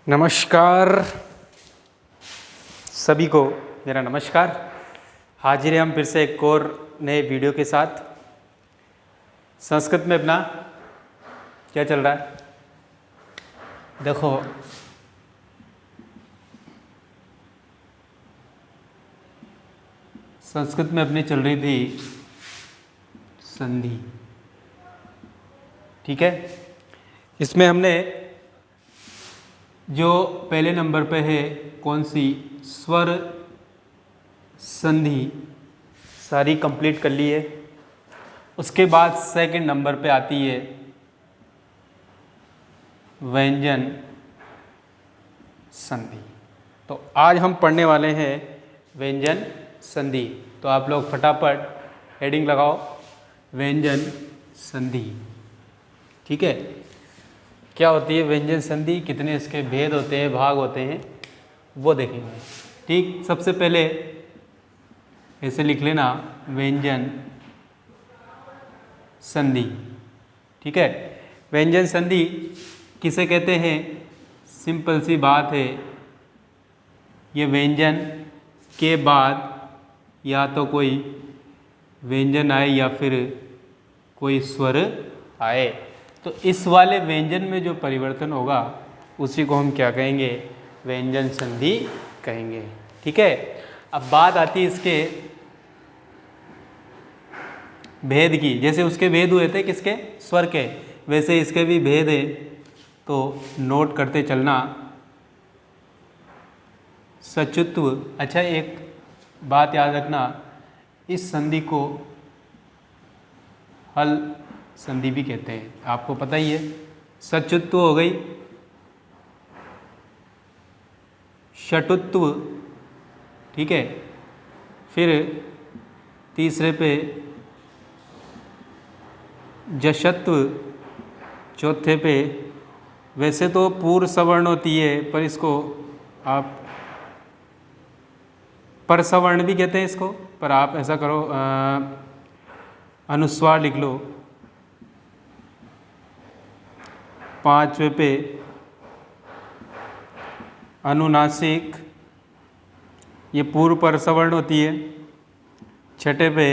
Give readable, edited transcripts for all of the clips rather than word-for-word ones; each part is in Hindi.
नमस्कार सभी को, मेरा नमस्कार। हाजिर हैं हम फिर से एक और नए वीडियो के साथ। संस्कृत में अपना क्या चल रहा है देखो, संस्कृत में अपनी चल रही थी संधि, ठीक है। इसमें हमने जो पहले नंबर पे है कौन सी, स्वर संधि, सारी कंप्लीट कर ली है। उसके बाद सेकंड नंबर पे आती है व्यंजन संधि। तो आज हम पढ़ने वाले हैं व्यंजन संधि। तो आप लोग फटाफट हेडिंग लगाओ, व्यंजन संधि, ठीक है। क्या होती है व्यंजन संधि, कितने इसके भेद होते हैं, भाग होते हैं, वो देखेंगे, ठीक। सबसे पहले ऐसे लिख लेना व्यंजन संधि, ठीक है। व्यंजन संधि किसे कहते हैं, सिंपल सी बात है, ये व्यंजन के बाद या तो कोई व्यंजन आए या फिर कोई स्वर आए। तो इस वाले व्यंजन में जो परिवर्तन होगा उसी को हम क्या कहेंगे, व्यंजन संधि कहेंगे, ठीक है। अब बात आती है इसके भेद की। जैसे उसके भेद हुए थे किसके, स्वर के, वैसे इसके भी भेद है, तो नोट करते चलना। सचुत्व, अच्छा एक बात याद रखना, इस संधि को हल संधि भी कहते हैं, आपको पता ही है। सचुत्व हो गई, षटुत्व, ठीक है। फिर तीसरे पे जशत्व, चौथे पे, वैसे तो पूर्व सवर्ण होती है पर इसको आप परसवर्ण भी कहते हैं इसको, पर आप ऐसा करो अनुस्वार लिख लो। पांचवे पे अनुनासिक, ये पूर्व परसवर्ण होती है। छठे पे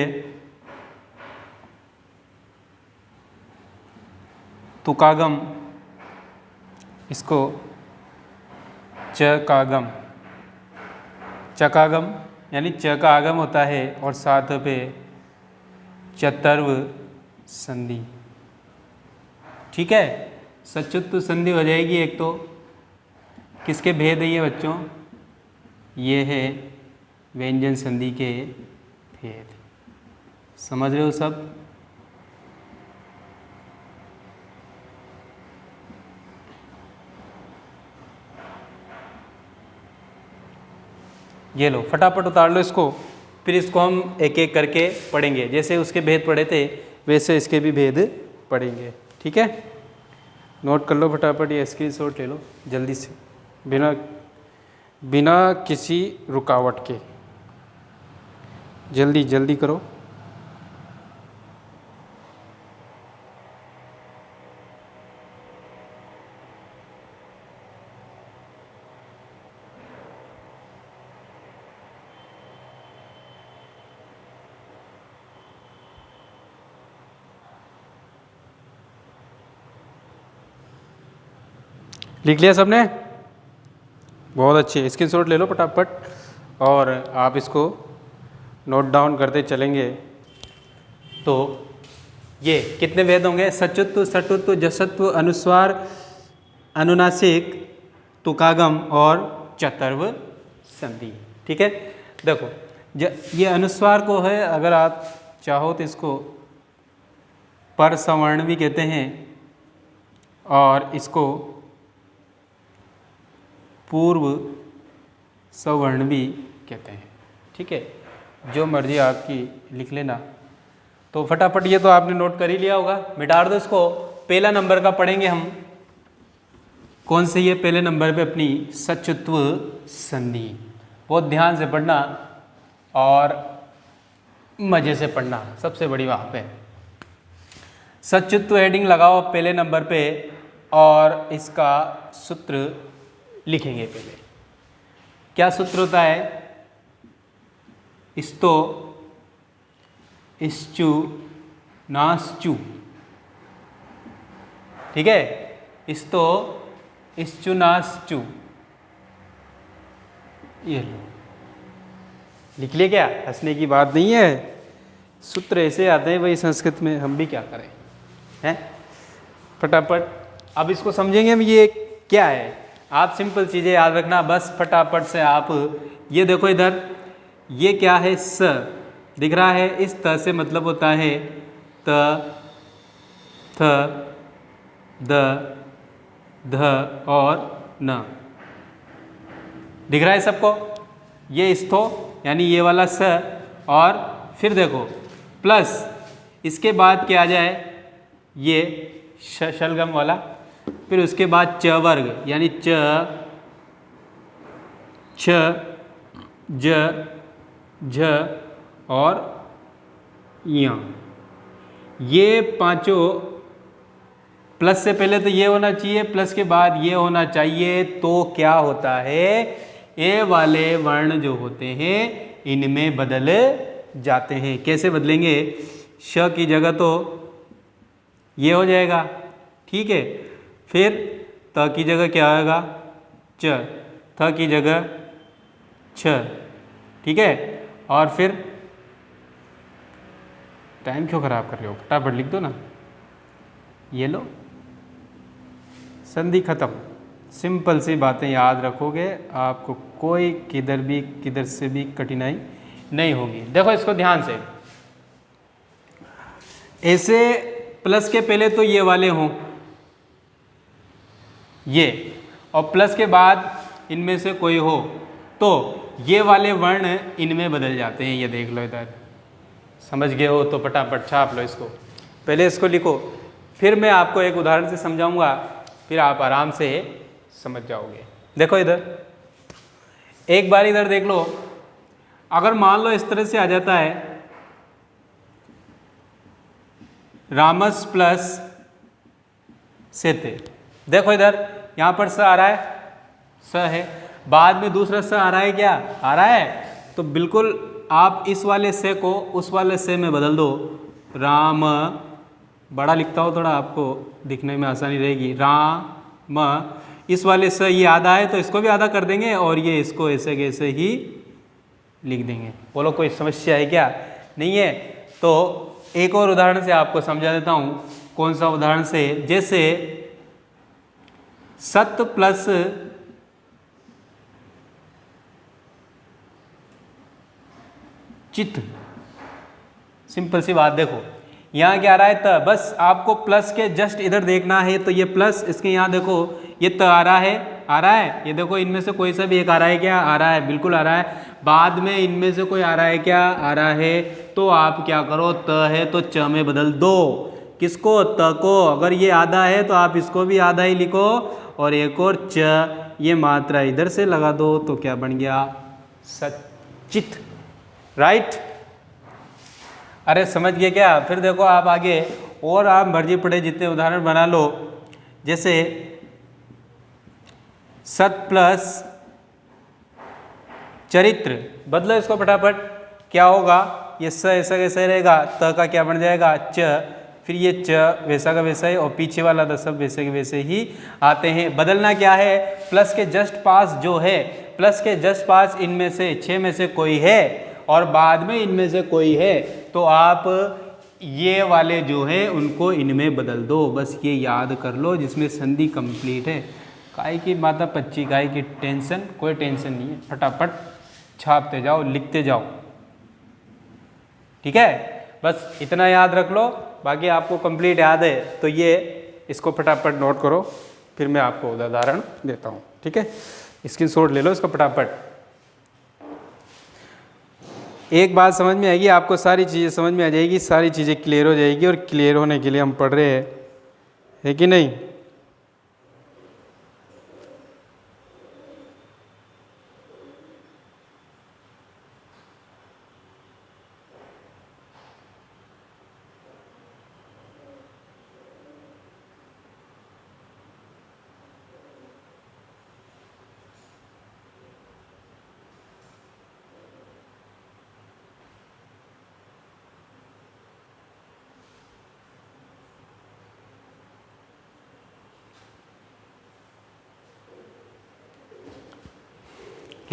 तुकागम, इसको चकागम, चकागम यानी च का आगम होता है। और सातवें पे चतुर्व संधि, ठीक है। सचुत्व संधि हो जाएगी एक। तो किसके भेद है ये बच्चों, ये है व्यंजन संधि के भेद, समझ रहे हो सब। ये लो फटाफट उतार लो इसको, फिर इसको हम एक एक करके पढ़ेंगे। जैसे उसके भेद पढ़े थे वैसे इसके भी भेद पढ़ेंगे, ठीक है। नोट कर लो फटाफट, ये स्क्रीनशॉट ले लो जल्दी से, बिना किसी रुकावट के, जल्दी जल्दी करो। लिख लिया सबने, बहुत अच्छे। स्क्रीनशॉट ले लो फटाफट और आप इसको नोट डाउन करते चलेंगे। तो ये कितने भेद होंगे, सचुत्व, सटुत्व, जसत्व, अनुस्वार, अनुनासिक, तुकागम और चतुर्व संधि, ठीक है। देखो ये अनुस्वार को है, अगर आप चाहो तो इसको परसवर्ण भी कहते हैं और इसको पूर्व सवर्ण भी कहते हैं, ठीक है। जो मर्जी आपकी लिख लेना। तो फटाफट ये तो आपने नोट कर ही लिया होगा, मिटा दो इसको। पहला नंबर का पढ़ेंगे हम, कौन से, ये पहले नंबर पे अपनी सचुत्व संधि। बहुत ध्यान से पढ़ना और मज़े से पढ़ना, सबसे बड़ी बात है। सचुत्व हेडिंग लगाओ पहले नंबर पे और इसका सूत्र लिखेंगे पहले। क्या सूत्र होता है? इस्तो, इश्चू, नाश्चू। ठीक है, इस्तो, इश्चू, नाश्चू। ये लो, लिख लिए क्या? हंसने की बात नहीं है, सूत्र ऐसे आते हैं भाई संस्कृत में, हम भी क्या करें हैं। फटाफट अब इसको समझेंगे हम, ये क्या है। आप सिंपल चीज़ें याद रखना बस, फटाफट से आप ये देखो इधर, ये क्या है? स दिख रहा है, इस त से मतलब होता है त, थ, द, ध और न। दिख रहा है सबको? ये स्थो यानी ये वाला स, और फिर देखो प्लस इसके बाद क्या आ जाए? ये शलगम वाला, फिर उसके बाद च वर्ग यानी च, छ, ज, झ और य। ये पांचों प्लस से पहले तो ये होना चाहिए, प्लस के बाद ये होना चाहिए, तो क्या होता है? ये वाले वर्ण जो होते हैं इनमें बदल जाते हैं। कैसे बदलेंगे? श की जगह तो ये हो जाएगा, ठीक है। फिर त की जगह क्या आएगा? च, थ की जगह छ, ठीक है। और फिर टाइम क्यों खराब कर रहे हो, फटाफट लिख दो ना। ये लो, संधि खत्म। सिंपल सी बातें याद रखोगे, आपको कोई किधर से भी कठिनाई नहीं होगी। देखो इसको ध्यान से, ऐसे प्लस के पहले तो ये वाले हों ये, और प्लस के बाद इनमें से कोई हो, तो ये वाले वर्ण इनमें बदल जाते हैं। ये देख लो इधर, समझ गए हो तो फटाफट छाप लो इसको। पहले इसको लिखो, फिर मैं आपको एक उदाहरण से समझाऊंगा, फिर आप आराम से समझ जाओगे। देखो इधर, एक बार इधर देख लो, अगर मान लो इस तरह से आ जाता है रामस प्लस सेते। देखो इधर, यहाँ पर स आ रहा है, स है, बाद में दूसरा स आ रहा है, क्या आ रहा है? तो बिल्कुल आप इस वाले से को उस वाले से में बदल दो। राम, बड़ा लिखता हो थोड़ा, आपको दिखने में आसानी रहेगी। राम, इस वाले से ये आधा है तो इसको भी आधा कर देंगे, और ये इसको ऐसे कैसे ही लिख देंगे। बोलो कोई समस्या है क्या? नहीं है। तो एक और उदाहरण से आपको समझा देता हूँ। कौन सा उदाहरण से? जैसे सत प्लस चित, सिंपल सी बात। देखो यहाँ क्या आ रहा है? त, बस आपको प्लस के जस्ट इधर देखना है, तो ये प्लस, इसके यहाँ देखो ये त आ रहा है, आ रहा है। ये देखो इनमें से कोई सा भी एक आ रहा है, क्या आ रहा है? बिल्कुल आ रहा है। बाद में इनमें से कोई आ रहा है, क्या आ रहा है? तो आप क्या करो, त है तो च में बदल दो। किसको? त को। अगर ये आधा है तो आप इसको भी आधा ही लिखो, और एक और च, ये मात्रा इधर से लगा दो, तो क्या बन गया? सचित, राइट। अरे समझ गए क्या? फिर देखो आप आगे, और आप मर्जी पड़े जितने उदाहरण बना लो। जैसे सत प्लस चरित्र, बदलो इसको फटाफट, क्या होगा? ये स ऐसा कैसे रहेगा, त का क्या बन जाएगा? च, फिर ये च वैसा का वैसा ही, और पीछे वाला तो सब वैसे के वैसे ही आते हैं। बदलना क्या है? प्लस के जस्ट पास जो है, प्लस के जस्ट पास इनमें से 6 में से कोई है, और बाद में इनमें से कोई है, तो आप ये वाले जो है उनको इनमें बदल दो। बस ये याद कर लो, जिसमें संधि कंप्लीट है। काय की माता पच्ची, काय की टेंशन, कोई टेंशन नहीं है। फटाफट छापते जाओ, लिखते जाओ, ठीक है। बस इतना याद रख लो, बाकी आपको कंप्लीट याद है तो ये इसको फटाफट नोट करो, फिर मैं आपको उदाहरण देता हूँ, ठीक है। स्क्रीनशॉट ले लो इसको फटाफट। एक बात समझ में आएगी आपको, सारी चीज़ें समझ में आ जाएगी, सारी चीज़ें क्लियर हो जाएगी, और क्लियर होने के लिए हम पढ़ रहे हैं, है कि नहीं?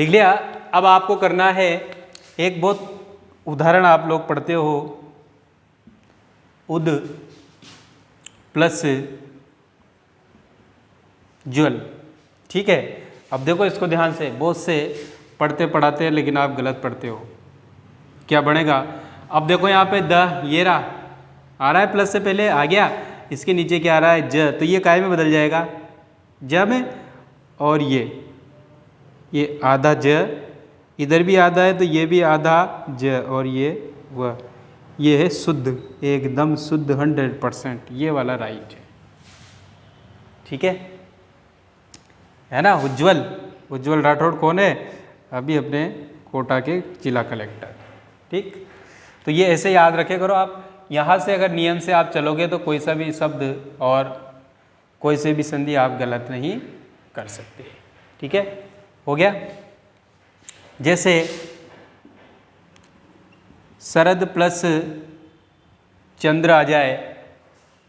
लिख लिया। अब आपको करना है एक बहुत उदाहरण आप लोग पढ़ते हो, उद प्लस ज्वल। ठीक है, अब देखो इसको ध्यान से, बहुत से पढ़ते पढ़ाते हैं लेकिन आप गलत पढ़ते हो। क्या बनेगा? अब देखो यहाँ पे द, ये रहा, आ रहा है प्लस से पहले आ गया, इसके नीचे क्या आ रहा है? ज, तो ये काय में बदल जाएगा? ज में। और ये आधा ज, इधर भी आधा है तो ये भी आधा ज, और ये है शुद्ध, एकदम शुद्ध 100%, ये वाला राइट है। ठीक है ना? उज्ज्वल राठौड़ कौन है? अभी अपने कोटा के जिला कलेक्टर। ठीक, तो ये ऐसे याद रखे करो आप। यहाँ से अगर नियम से आप चलोगे तो कोई सा भी शब्द और कोई से भी संधि आप गलत नहीं कर सकते। ठीक है, हो गया। जैसे शरद प्लस चंद्र आ जाए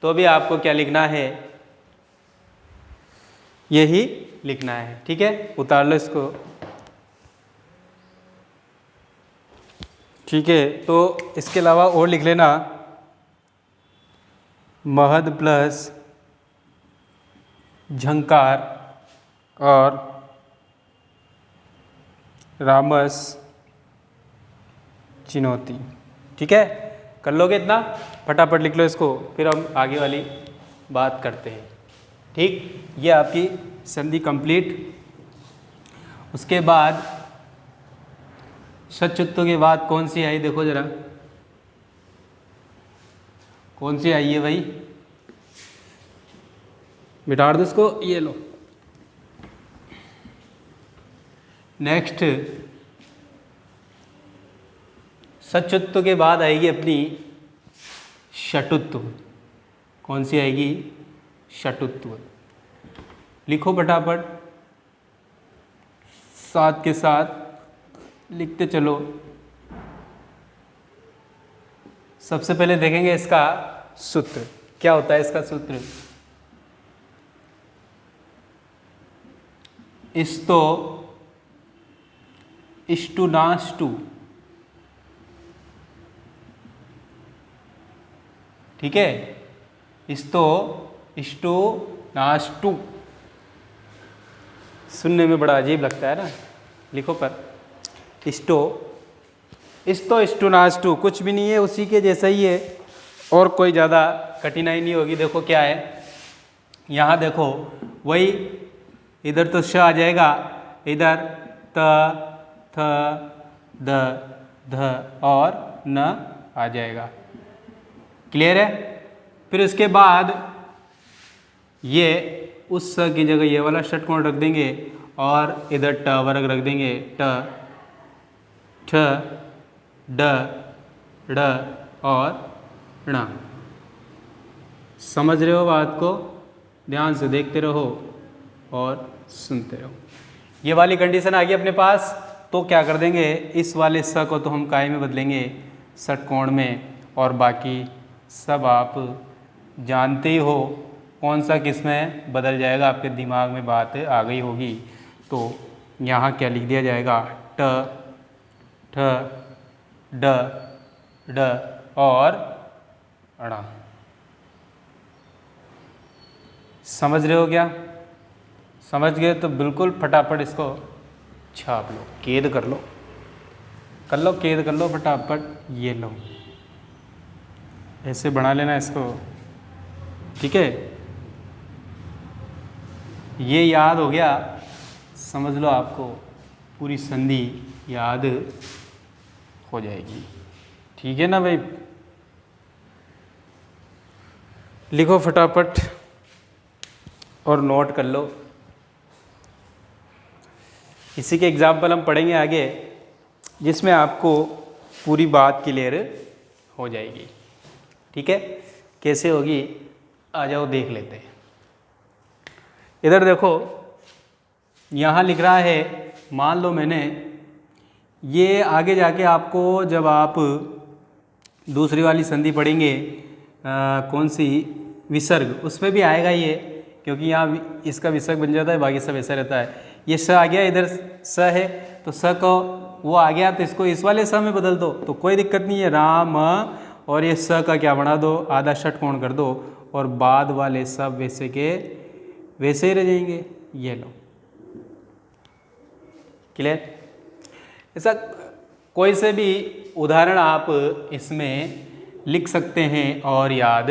तो भी आपको क्या लिखना है? यही लिखना है। ठीक है, उतार लो इसको। ठीक है, तो इसके अलावा और लिख लेना, महद प्लस झंकार और रामस चिनौती। ठीक है, कर लोगे इतना? फटाफट लिख लो इसको, फिर हम आगे वाली बात करते हैं। ठीक, ये आपकी संधि कंप्लीट। उसके बाद सचुत्व के बाद कौन सी आई? देखो जरा, कौन सी आई है भाई? मिटा दो इसको, ये लो। नेक्स्ट सचुत्व के बाद आएगी अपनी षटुत्व। कौन सी आएगी? षटुत्व। लिखो फटाफट, साथ के साथ लिखते चलो। सबसे पहले देखेंगे इसका सूत्र। क्या होता है इसका सूत्र? इस्तो इष्टु नाष्टु। ठीक है, इस्तो इष्टु नाष्टु। सुनने में बड़ा अजीब लगता है ना? लिखो पर, इष्टो इष्टु नाष्टु कुछ भी नहीं है, उसी के जैसा ही है, और कोई ज़्यादा कठिनाई नहीं होगी। देखो क्या है, यहाँ देखो वही, इधर तो श आ जाएगा, इधर त थ द ध और न आ जाएगा। क्लियर है? फिर उसके बाद ये उस स की जगह ये वाला षटकोण रख देंगे और इधर ट वर्ग रख देंगे। ट ठ ड ड़ और ण। समझ रहे हो बात को? ध्यान से देखते रहो और सुनते रहो। ये वाली कंडीशन आ गई अपने पास, तो क्या कर देंगे, इस वाले स को तो हम काय में बदलेंगे? षटकोण में। और बाकी सब आप जानते ही हो कौन सा किस में बदल जाएगा, आपके दिमाग में बात आ गई होगी। तो यहाँ क्या लिख दिया जाएगा? ट ठ ड ड और ण। समझ रहे हो क्या? समझ गए तो बिल्कुल फटाफट इसको छाप लो, कैद कर लो, कैद कर लो फटाफट। ये लो, ऐसे बना लेना इसको। ठीक है, ये याद हो गया, समझ लो आपको पूरी संधि याद हो जाएगी। ठीक है ना भाई? लिखो फटाफट और नोट कर लो। इसी के एग्जाम्पल हम पढ़ेंगे आगे, जिसमें आपको पूरी बात क्लियर हो जाएगी। ठीक है, कैसे होगी? आ जाओ देख लेते हैं। इधर देखो, यहाँ लिख रहा है, मान लो मैंने ये आगे जाके आपको जब आप दूसरी वाली संधि पढ़ेंगे, कौन सी, विसर्ग, उसमें भी आएगा ये, क्योंकि यहाँ इसका विसर्ग बन जाता है, बाकी सब ऐसा रहता है। ये स आ गया, इधर स है, तो स को वो आ गया तो इसको इस वाले स में बदल दो तो कोई दिक्कत नहीं है। राम और ये स का क्या बना दो, आधा षटकोण कर दो और बाद वाले सब वैसे के वैसे ही रह जाएंगे। ये लो, क्लियर। ऐसा कोई से भी उदाहरण आप इसमें लिख सकते हैं और याद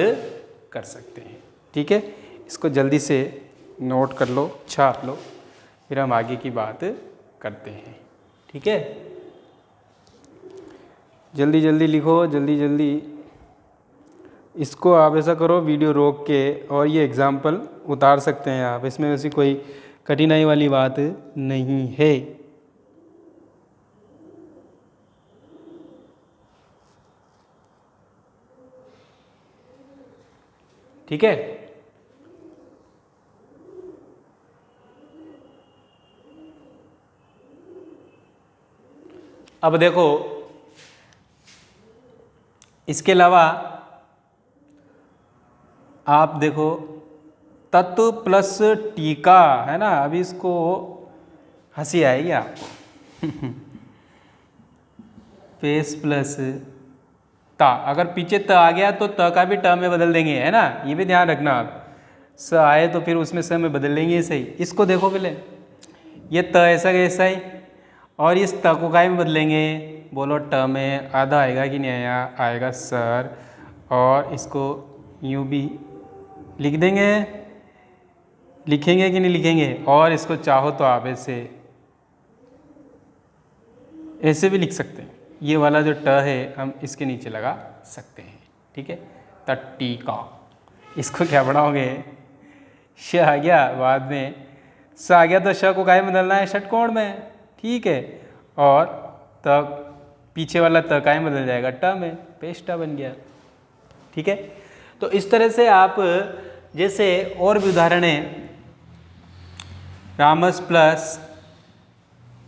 कर सकते हैं। ठीक है, इसको जल्दी से नोट कर लो, छाप लो, फिर हम आगे की बात करते हैं। ठीक है, जल्दी जल्दी लिखो, जल्दी जल्दी। इसको आप ऐसा करो, वीडियो रोक के और ये एग्जाम्पल उतार सकते हैं आप, इसमें वैसी कोई कठिनाई वाली बात नहीं है। ठीक है, अब देखो इसके अलावा आप देखो तत्व प्लस टीका है ना। अभी इसको हंसी आएगी आपको पेस प्लस ता, अगर पीछे त आ गया तो त का भी ट में बदल देंगे, है ना, ये भी ध्यान रखना आप। स आए तो फिर उसमें स में बदल लेंगे। सही, इसको देखो पहले, ये त ऐसा कैसा ही और इस त को काय में बदलेंगे, बोलो ट में आधा आएगा कि नहीं आया, आएगा सर। और इसको यूँ भी लिख देंगे, लिखेंगे कि नहीं लिखेंगे। और इसको चाहो तो आप ऐसे भी लिख सकते हैं। ये वाला जो ट है हम इसके नीचे लगा सकते हैं। ठीक है, तट्टी का, इसको क्या बनाओगे, श आ गया, बाद में स आ गया तो श को काय में बदलना है, षटकोण में। ठीक है, और तब पीछे वाला त काय में बदल जाएगा, ट में, पेश ट बन गया। ठीक है, तो इस तरह से आप जैसे और भी उदाहरण है, रामस प्लस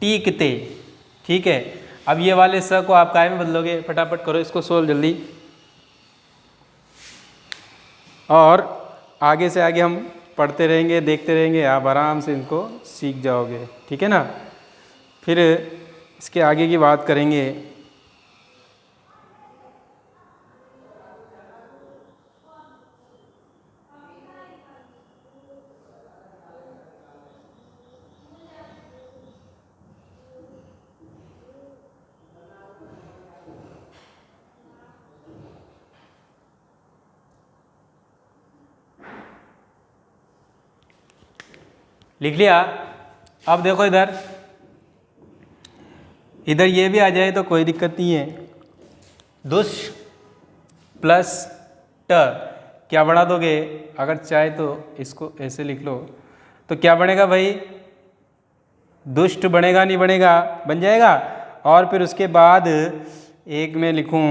टीकते। ठीक है, अब ये वाले स को आप काय में बदलोगे, फटाफट करो इसको सोल्व जल्दी। और आगे से आगे हम पढ़ते रहेंगे, देखते रहेंगे, आप आराम से इनको सीख जाओगे। ठीक है ना, फिर इसके आगे की बात करेंगे। लिख लिया। अब देखो इधर ये भी आ जाए तो कोई दिक्कत नहीं है। दुष् प्लस ट क्या बना दोगे, अगर चाहे तो इसको ऐसे लिख लो तो क्या बनेगा भाई, दुष्ट बनेगा, नहीं बनेगा, बन जाएगा। और फिर उसके बाद एक मैं लिखूं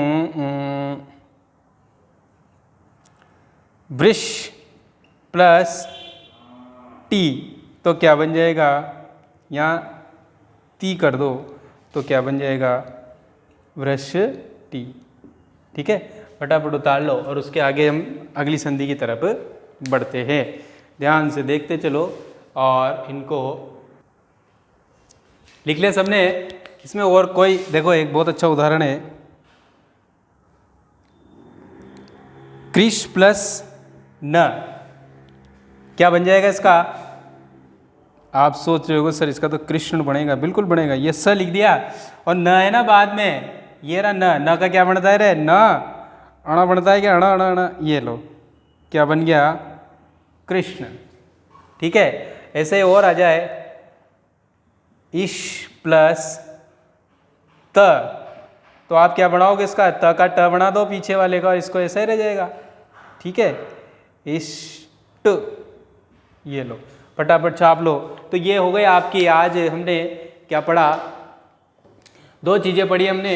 वृष प्लस टी तो क्या बन जाएगा, यहाँ ती कर दो तो क्या बन जाएगा, वृष टी। ठीक है, फटाफट उतार लो और उसके आगे हम अगली संधि की तरफ बढ़ते हैं। ध्यान से देखते चलो और इनको लिख लिया सबने। इसमें और कोई देखो, एक बहुत अच्छा उदाहरण है, कृष प्लस न क्या बन जाएगा इसका। आप सोच रहे हो सर इसका तो कृष्ण बनेगा, बिल्कुल बनेगा। ये स लिख दिया और न है ना बाद में, ये रहा न का क्या बनता है रे, न अणा बनता है क्या, अणा अणा अणा, ये लो क्या बन गया, कृष्ण। ठीक है, ऐसे और आ जाए इश प्लस त तो आप क्या बनाओगे, इसका त का ट बना दो पीछे वाले का और इसको ऐसा ही रह जाएगा। ठीक है, इष्ट, ये लो फटाफट छाप लो। तो ये हो गए आपकी, आज हमने क्या पढ़ा, दो चीज़ें पढ़ी हमने।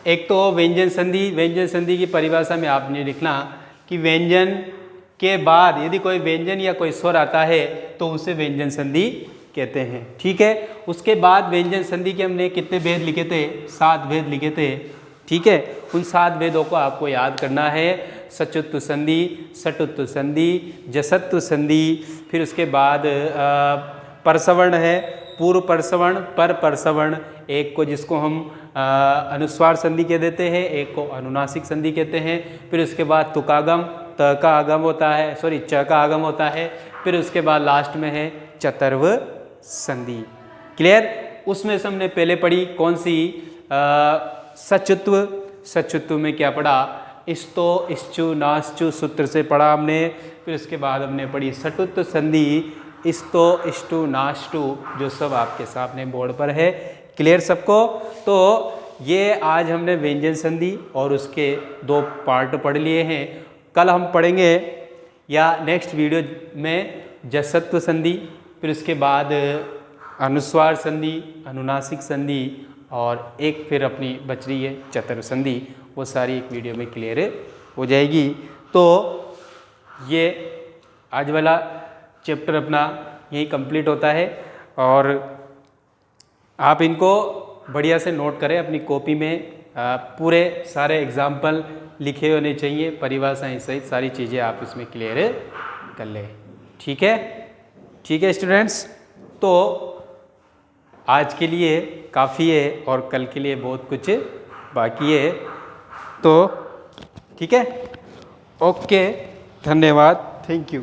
एक तो व्यंजन संधि, व्यंजन संधि की परिभाषा में आपने लिखना कि व्यंजन के बाद यदि कोई व्यंजन या कोई स्वर आता है तो उसे व्यंजन संधि कहते हैं। ठीक है, उसके बाद व्यंजन संधि के हमने कितने भेद लिखे थे, 7 भेद लिखे थे। ठीक है, उन 7 भेदों को आपको याद करना है। सचुत्व संधि, सटुत्व संधि, जसत्व संधि, फिर उसके बाद परसवर्ण है, पूर्व परसवर्ण, पर परसवर्ण, एक को जिसको हम अनुस्वार संधि कह देते हैं, एक को अनुनासिक संधि कहते हैं। फिर उसके बाद तुकागम, त का आगम होता है, सॉरी च का आगम होता है। फिर उसके बाद लास्ट में है चतुर्व संधि। क्लियर? उसमें से हमने पहले पढ़ी कौन सी? सचुत्व। सचुत्व में क्या पढ़ा? इस्तो, इश्चु, नाश्चु सूत्र से पढ़ा हमने। फिर उसके बाद हमने पढ़ी सटुत्व संधि, इस्तो, इष्टु, नाष्टु, जो सब आपके सामने बोर्ड पर है। क्लियर सबको? तो ये आज हमने व्यंजन संधि और उसके 2 पार्ट पढ़ लिए हैं। कल हम पढ़ेंगे या नेक्स्ट वीडियो में जसत्व संधि, फिर उसके बाद अनुस्वार संधि, अनुनासिक संधि, और एक फिर अपनी बच रही है चतुर्व संधि। वो सारी एक वीडियो में क्लियर हो जाएगी। तो ये आज वाला चैप्टर अपना यही कंप्लीट होता है, और आप इनको बढ़िया से नोट करें अपनी कॉपी में। पूरे सारे एग्जाम्पल लिखे होने चाहिए, परिभाषाएं सहित सारी चीज़ें आप इसमें क्लियर कर लें। ठीक है? ठीक है स्टूडेंट्स, तो आज के लिए काफ़ी है और कल के लिए बहुत कुछ बाकी है। तो ठीक है, ओके, धन्यवाद, थैंक यू।